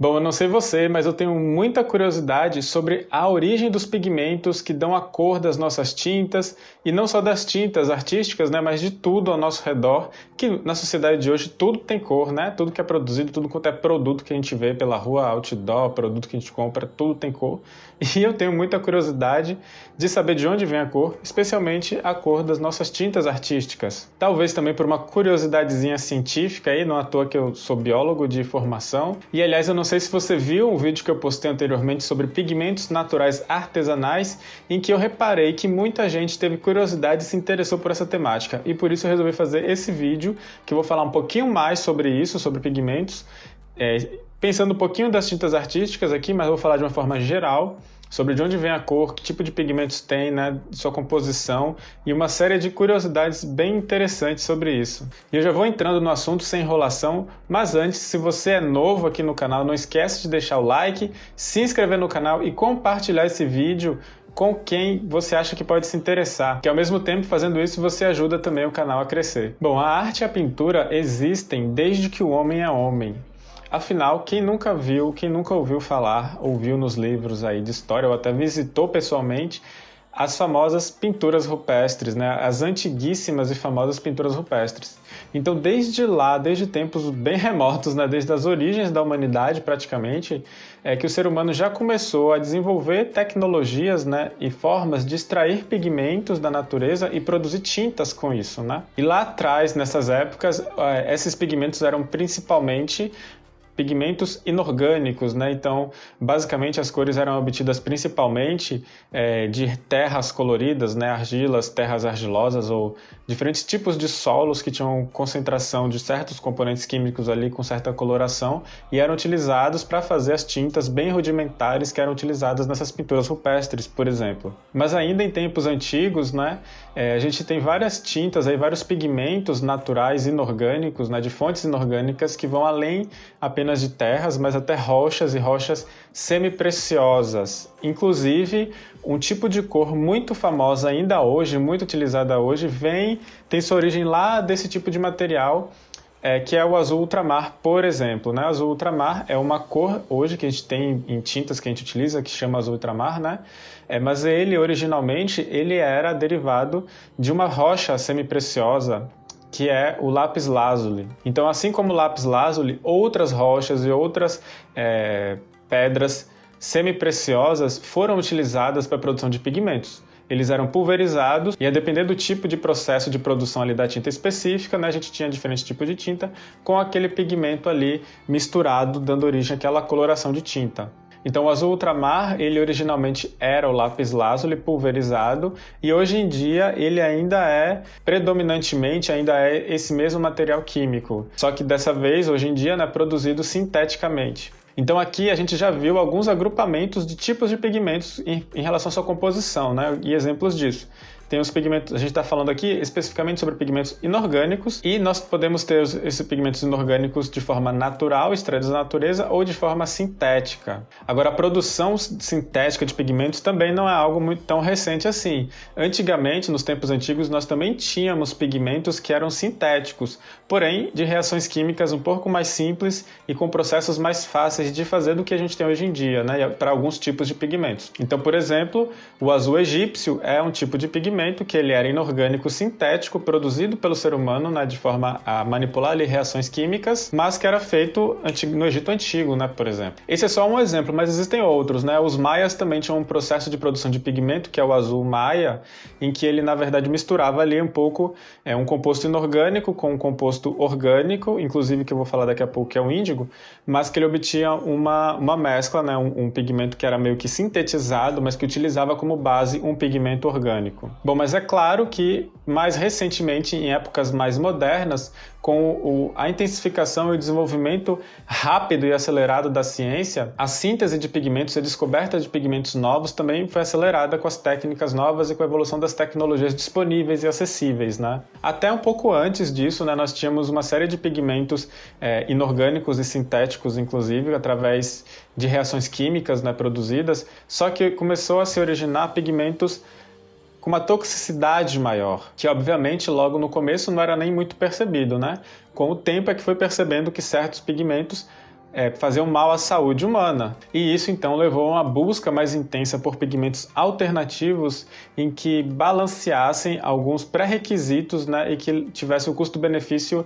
Bom, eu não sei você, mas eu tenho muita curiosidade sobre a origem dos pigmentos que dão a cor das nossas tintas, e não só das tintas artísticas, né, mas de tudo ao nosso redor, que na sociedade de hoje tudo tem cor, né? Tudo que é produzido, tudo quanto é produto que a gente vê pela rua, outdoor, produto que a gente compra, tudo tem cor. E eu tenho muita curiosidade de saber de onde vem a cor, especialmente a cor das nossas tintas artísticas. Talvez também por uma curiosidadezinha científica aí, não à toa que eu sou biólogo de formação. E aliás, eu não sei se você viu um vídeo que eu postei anteriormente sobre pigmentos naturais artesanais, em que eu reparei que muita gente teve curiosidade e se interessou por essa temática. E por isso eu resolvi fazer esse vídeo, que eu vou falar um pouquinho mais sobre isso, sobre pigmentos, pensando um pouquinho das tintas artísticas aqui, mas eu vou falar de uma forma geral, sobre de onde vem a cor, que tipo de pigmentos tem, né, sua composição e uma série de curiosidades bem interessantes sobre isso. E eu já vou entrando no assunto sem enrolação, mas antes, se você é novo aqui no canal, não esquece de deixar o like, se inscrever no canal e compartilhar esse vídeo com quem você acha que pode se interessar, que ao mesmo tempo fazendo isso você ajuda também o canal a crescer. Bom, a arte e a pintura existem desde que o homem é homem. Afinal, quem nunca viu, quem nunca ouviu falar, ouviu nos livros aí de história ou até visitou pessoalmente as famosas pinturas rupestres, né? As antiguíssimas e famosas pinturas rupestres. Então, desde lá, desde tempos bem remotos, né? Desde as origens da humanidade praticamente, é que o ser humano já começou a desenvolver tecnologias, né? E formas de extrair pigmentos da natureza e produzir tintas com isso, né? E lá atrás, nessas épocas, esses pigmentos eram principalmente pigmentos inorgânicos, né? Então, basicamente, as cores eram obtidas principalmente de terras coloridas, né? Argilas, terras argilosas ou diferentes tipos de solos que tinham concentração de certos componentes químicos ali com certa coloração e eram utilizados para fazer as tintas bem rudimentares que eram utilizadas nessas pinturas rupestres, por exemplo. Mas ainda em tempos antigos, né? A gente tem várias tintas, aí, vários pigmentos naturais inorgânicos, né? De fontes inorgânicas que vão além apenas de terras, mas até rochas e rochas semi-preciosas. Inclusive, um tipo de cor muito famosa ainda hoje, muito utilizada hoje, tem sua origem lá desse tipo de material, que é o azul ultramar, por exemplo, né? Azul ultramar é uma cor hoje que a gente tem em tintas que a gente utiliza, que chama azul ultramar, né? Mas ele, originalmente, ele era derivado de uma rocha semi-preciosa, que é o lápis lazuli. Então, assim como o lápis lazuli, outras rochas e outras pedras semi-preciosas foram utilizadas para a produção de pigmentos. Eles eram pulverizados e, a depender do tipo de processo de produção ali da tinta específica, né, a gente tinha diferentes tipos de tinta com aquele pigmento ali misturado, dando origem àquela coloração de tinta. Então, o azul ultramar, ele originalmente era o lápis lazuli pulverizado e hoje em dia ele predominantemente esse mesmo material químico, só que dessa vez, hoje em dia, né, produzido sinteticamente. Então aqui a gente já viu alguns agrupamentos de tipos de pigmentos em relação à sua composição, né, e exemplos disso. Tem os pigmentos, a gente está falando aqui especificamente sobre pigmentos inorgânicos e nós podemos ter esses pigmentos inorgânicos de forma natural, extraídos da natureza, ou de forma sintética. Agora, a produção sintética de pigmentos também não é algo muito tão recente assim. Antigamente, nos tempos antigos, nós também tínhamos pigmentos que eram sintéticos, porém de reações químicas um pouco mais simples e com processos mais fáceis de fazer do que a gente tem hoje em dia, né, para alguns tipos de pigmentos. Então, por exemplo, o azul egípcio é um tipo de pigmento que ele era inorgânico sintético, produzido pelo ser humano, né, de forma a manipular ali reações químicas, mas que era feito no Egito Antigo, né, por exemplo. Esse é só um exemplo, mas existem outros, né? Os maias também tinham um processo de produção de pigmento, que é o azul maia, em que ele, na verdade, misturava ali um pouco um composto inorgânico com um composto orgânico, inclusive que eu vou falar daqui a pouco, que é o índigo, mas que ele obtinha uma mescla, né, um pigmento que era meio que sintetizado, mas que utilizava como base um pigmento orgânico. Bom, mas é claro que mais recentemente, em épocas mais modernas, com a intensificação e o desenvolvimento rápido e acelerado da ciência, a síntese de pigmentos e a descoberta de pigmentos novos também foi acelerada com as técnicas novas e com a evolução das tecnologias disponíveis e acessíveis, né? Até um pouco antes disso, né, nós tínhamos uma série de pigmentos inorgânicos e sintéticos, inclusive, através de reações químicas, né, produzidas, só que começou a se originar pigmentos com uma toxicidade maior, que obviamente logo no começo não era nem muito percebido, né? Com o tempo é que foi percebendo que certos pigmentos fazer um mal à saúde humana. E isso então levou a uma busca mais intensa por pigmentos alternativos em que balanceassem alguns pré-requisitos, né, e que tivesse o custo-benefício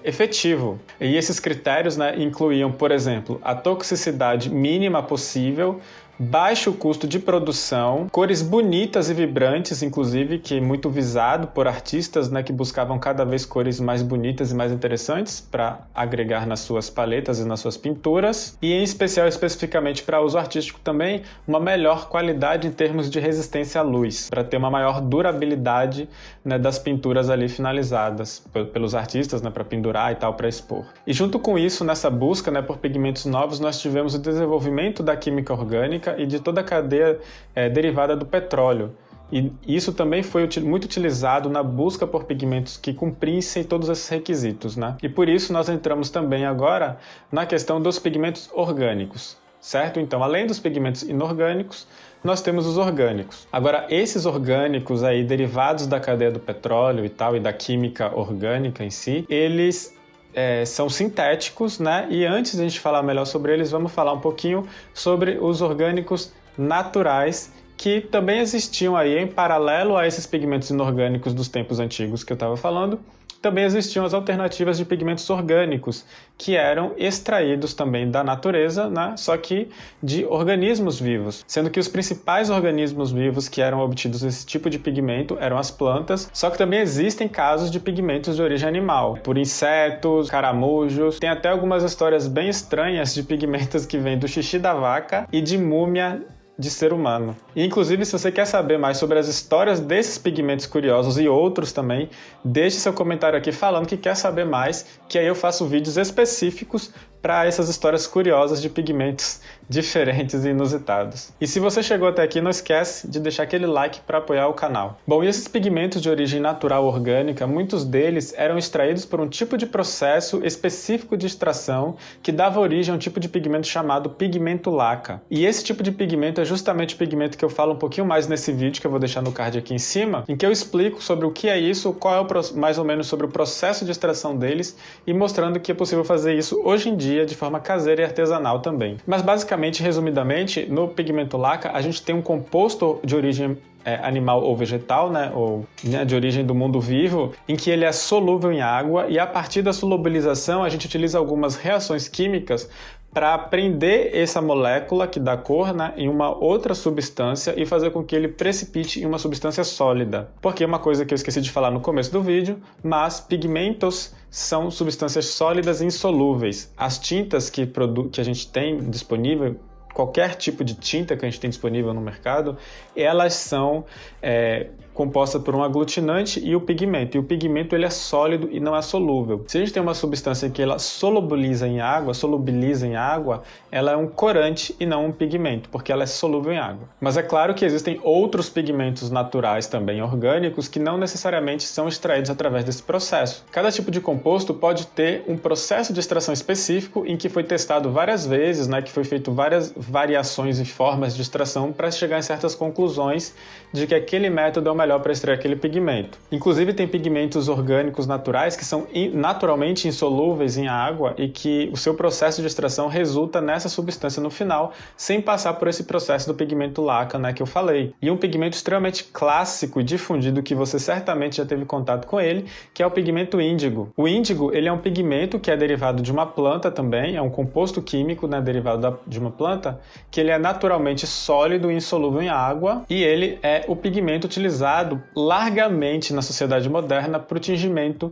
efetivo. E esses critérios, né, incluíam, por exemplo, a toxicidade mínima possível, baixo custo de produção, cores bonitas e vibrantes, inclusive, que é muito visado por artistas, né, que buscavam cada vez cores mais bonitas e mais interessantes para agregar nas suas paletas e nas suas pinturas, e em especial, especificamente para uso artístico também, uma melhor qualidade em termos de resistência à luz, para ter uma maior durabilidade, né, das pinturas ali finalizadas pelos artistas, né, para pendurar e tal, para expor. E junto com isso, nessa busca, né, por pigmentos novos, nós tivemos o desenvolvimento da química orgânica e de toda a cadeia derivada do petróleo. E isso também foi muito utilizado na busca por pigmentos que cumprissem todos esses requisitos, né? E por isso nós entramos também agora na questão dos pigmentos orgânicos, certo? Então, além dos pigmentos inorgânicos, nós temos os orgânicos. Agora, esses orgânicos aí, derivados da cadeia do petróleo e tal, e da química orgânica em si, eles são sintéticos, né? E antes de a gente falar melhor sobre eles, vamos falar um pouquinho sobre os orgânicos naturais, que também existiam aí em paralelo a esses pigmentos inorgânicos dos tempos antigos que eu estava falando. Também existiam as alternativas de pigmentos orgânicos, que eram extraídos também da natureza, né? Só que de organismos vivos, sendo que os principais organismos vivos que eram obtidos desse tipo de pigmento eram as plantas, só que também existem casos de pigmentos de origem animal, por insetos, caramujos, tem até algumas histórias bem estranhas de pigmentos que vêm do xixi da vaca e de múmia de ser humano. E, inclusive, se você quer saber mais sobre as histórias desses pigmentos curiosos e outros também, deixe seu comentário aqui falando que quer saber mais, que aí eu faço vídeos específicos para essas histórias curiosas de pigmentos diferentes e inusitados. E se você chegou até aqui, não esquece de deixar aquele like para apoiar o canal. Bom, e esses pigmentos de origem natural orgânica, muitos deles eram extraídos por um tipo de processo específico de extração que dava origem a um tipo de pigmento chamado pigmento laca. E esse tipo de pigmento é justamente o pigmento que eu falo um pouquinho mais nesse vídeo, que eu vou deixar no card aqui em cima, em que eu explico sobre o que é isso, qual é mais ou menos sobre o processo de extração deles e mostrando que é possível fazer isso hoje em dia de forma caseira e artesanal também. Mas basicamente, resumidamente, no pigmento laca a gente tem um composto de origem animal ou vegetal, né, ou de origem do mundo vivo, em que ele é solúvel em água e a partir da solubilização a gente utiliza algumas reações químicas para prender essa molécula que dá cor, né, em uma outra substância e fazer com que ele precipite em uma substância sólida. Porque é uma coisa que eu esqueci de falar no começo do vídeo, mas pigmentos são substâncias sólidas e insolúveis. As tintas que a gente tem disponível, qualquer tipo de tinta que a gente tem disponível no mercado, elas são compostas por um aglutinante e o pigmento. E o pigmento ele é sólido e não é solúvel. Se a gente tem uma substância que ela solubiliza em água, ela é um corante e não um pigmento, porque ela é solúvel em água. Mas é claro que existem outros pigmentos naturais também orgânicos que não necessariamente são extraídos através desse processo. Cada tipo de composto pode ter um processo de extração específico em que foi testado várias vezes, né, que foi feito várias variações e formas de extração para chegar em certas conclusões de que aquele método é o melhor para extrair aquele pigmento. Inclusive tem pigmentos orgânicos naturais que são naturalmente insolúveis em água e que o seu processo de extração resulta nessa substância no final, sem passar por esse processo do pigmento laca, né, que eu falei. E um pigmento extremamente clássico e difundido que você certamente já teve contato com ele, que é o pigmento índigo. O índigo, ele é um pigmento que é derivado de uma planta também, é um composto químico, né, derivado de uma planta, que ele é naturalmente sólido e insolúvel em água, e ele é o pigmento utilizado largamente na sociedade moderna para o tingimento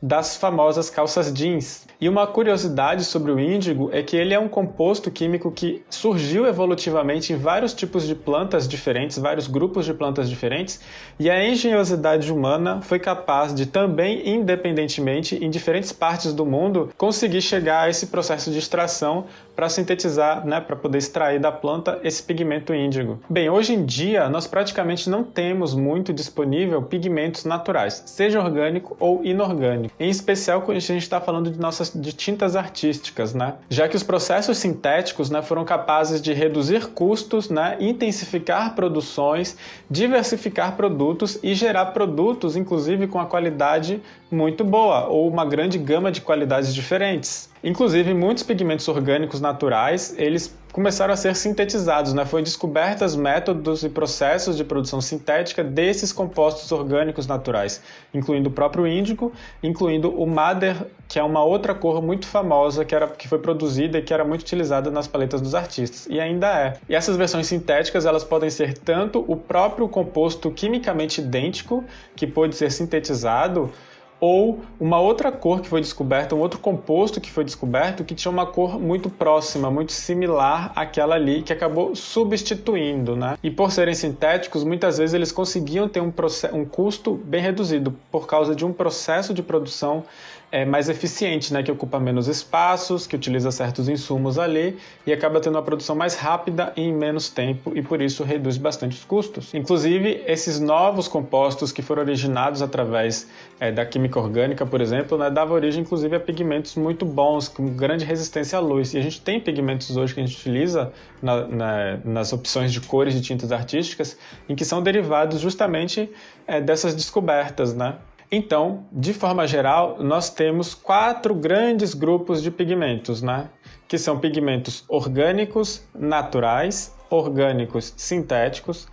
das famosas calças jeans. E uma curiosidade sobre o índigo é que ele é um composto químico que surgiu evolutivamente em vários tipos de plantas diferentes, vários grupos de plantas diferentes, e a engenhosidade humana foi capaz de também, independentemente, em diferentes partes do mundo, conseguir chegar a esse processo de extração para sintetizar, né, para poder extrair da planta esse pigmento índigo. Bem, hoje em dia nós praticamente não temos muito disponível pigmentos naturais, seja orgânico ou inorgânico. em especial quando a gente está falando de tintas artísticas, né? Já que os processos sintéticos, né, foram capazes de reduzir custos, né, intensificar produções, diversificar produtos e gerar produtos, inclusive com a qualidade muito boa, ou uma grande gama de qualidades diferentes. Inclusive, muitos pigmentos orgânicos naturais, eles começaram a ser sintetizados, né? Foi descobertos métodos e processos de produção sintética desses compostos orgânicos naturais, incluindo o próprio índigo, incluindo o madder, que é uma outra cor muito famosa que foi produzida e que era muito utilizada nas paletas dos artistas, e ainda é. E essas versões sintéticas, elas podem ser tanto o próprio composto quimicamente idêntico, que pode ser sintetizado, ou uma outra cor que foi descoberta, um outro composto que foi descoberto que tinha uma cor muito próxima, muito similar àquela ali, que acabou substituindo, né? E por serem sintéticos, muitas vezes eles conseguiam ter um custo bem reduzido por causa de um processo de produção mais eficiente, né? Que ocupa menos espaços, que utiliza certos insumos ali e acaba tendo uma produção mais rápida e em menos tempo e por isso reduz bastante os custos. Inclusive, esses novos compostos que foram originados através da química orgânica, por exemplo, né, dava origem inclusive a pigmentos muito bons, com grande resistência à luz. E a gente tem pigmentos hoje que a gente utiliza nas opções de cores de tintas artísticas em que são derivados justamente dessas descobertas, né? Então, de forma geral, nós temos 4 grandes grupos de pigmentos, né? Que são pigmentos orgânicos naturais, orgânicos sintéticos,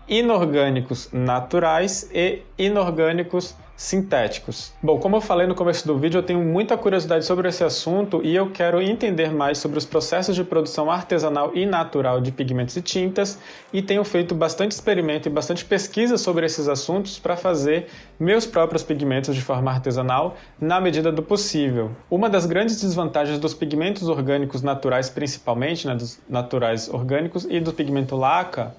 inorgânicos naturais e inorgânicos sintéticos. Bom, como eu falei no começo do vídeo, eu tenho muita curiosidade sobre esse assunto e eu quero entender mais sobre os processos de produção artesanal e natural de pigmentos e tintas e tenho feito bastante experimento e bastante pesquisa sobre esses assuntos para fazer meus próprios pigmentos de forma artesanal na medida do possível. Uma das grandes desvantagens dos pigmentos orgânicos naturais, principalmente, né, dos naturais orgânicos e do pigmento laca,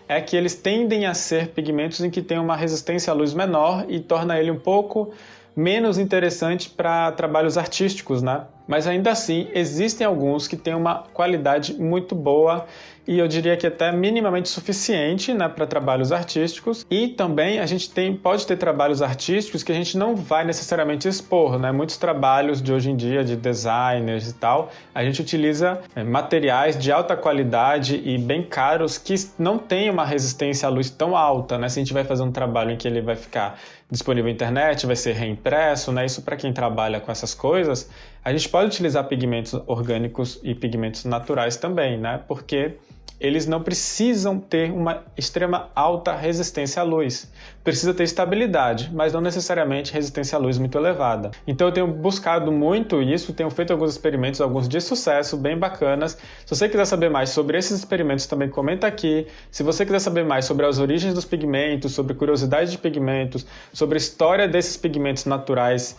é que eles tendem a ser pigmentos em que tem uma resistência à luz menor e torna ele um pouco menos interessante para trabalhos artísticos, né? Mas ainda assim, existem alguns que têm uma qualidade muito boa e eu diria que até minimamente suficiente, né, para trabalhos artísticos. E também a gente pode ter trabalhos artísticos que a gente não vai necessariamente expor, né? Muitos trabalhos de hoje em dia, de designers e tal, a gente utiliza materiais de alta qualidade e bem caros que não têm uma resistência à luz tão alta, né? Se a gente vai fazer um trabalho em que ele vai ficar disponível na internet, vai ser reimpresso, né? Isso para quem trabalha com essas coisas, a gente pode utilizar pigmentos orgânicos e pigmentos naturais também, né? Porque eles não precisam ter uma extrema alta resistência à luz. Precisa ter estabilidade, mas não necessariamente resistência à luz muito elevada. Então eu tenho buscado muito isso, tenho feito alguns experimentos, alguns de sucesso, bem bacanas. Se você quiser saber mais sobre esses experimentos, também comenta aqui. Se você quiser saber mais sobre as origens dos pigmentos, sobre curiosidades de pigmentos, sobre a história desses pigmentos naturais,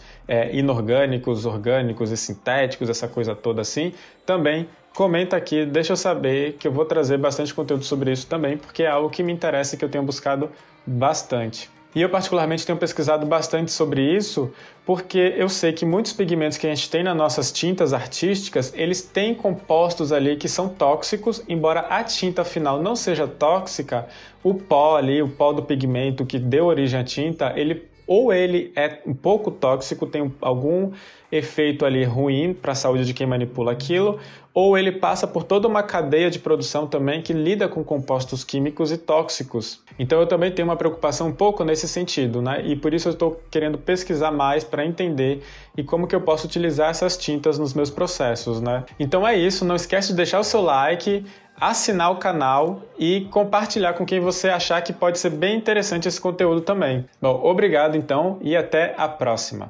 inorgânicos, orgânicos e sintéticos, essa coisa toda assim, também comenta aqui, deixa eu saber que eu vou trazer bastante conteúdo sobre isso também, porque é algo que me interessa e que eu tenho buscado bastante. E eu particularmente tenho pesquisado bastante sobre isso, porque eu sei que muitos pigmentos que a gente tem nas nossas tintas artísticas, eles têm compostos ali que são tóxicos, embora a tinta final não seja tóxica, o pó ali, o pó do pigmento que deu origem à tinta, ele é um pouco tóxico, tem algum efeito ali ruim para a saúde de quem manipula aquilo, ou ele passa por toda uma cadeia de produção também que lida com compostos químicos e tóxicos. Então eu também tenho uma preocupação um pouco nesse sentido, né? E por isso eu estou querendo pesquisar mais para entender e como que eu posso utilizar essas tintas nos meus processos, né? Então é isso, não esquece de deixar o seu like, assinar o canal e compartilhar com quem você achar que pode ser bem interessante esse conteúdo também. Bom, obrigado então e até a próxima.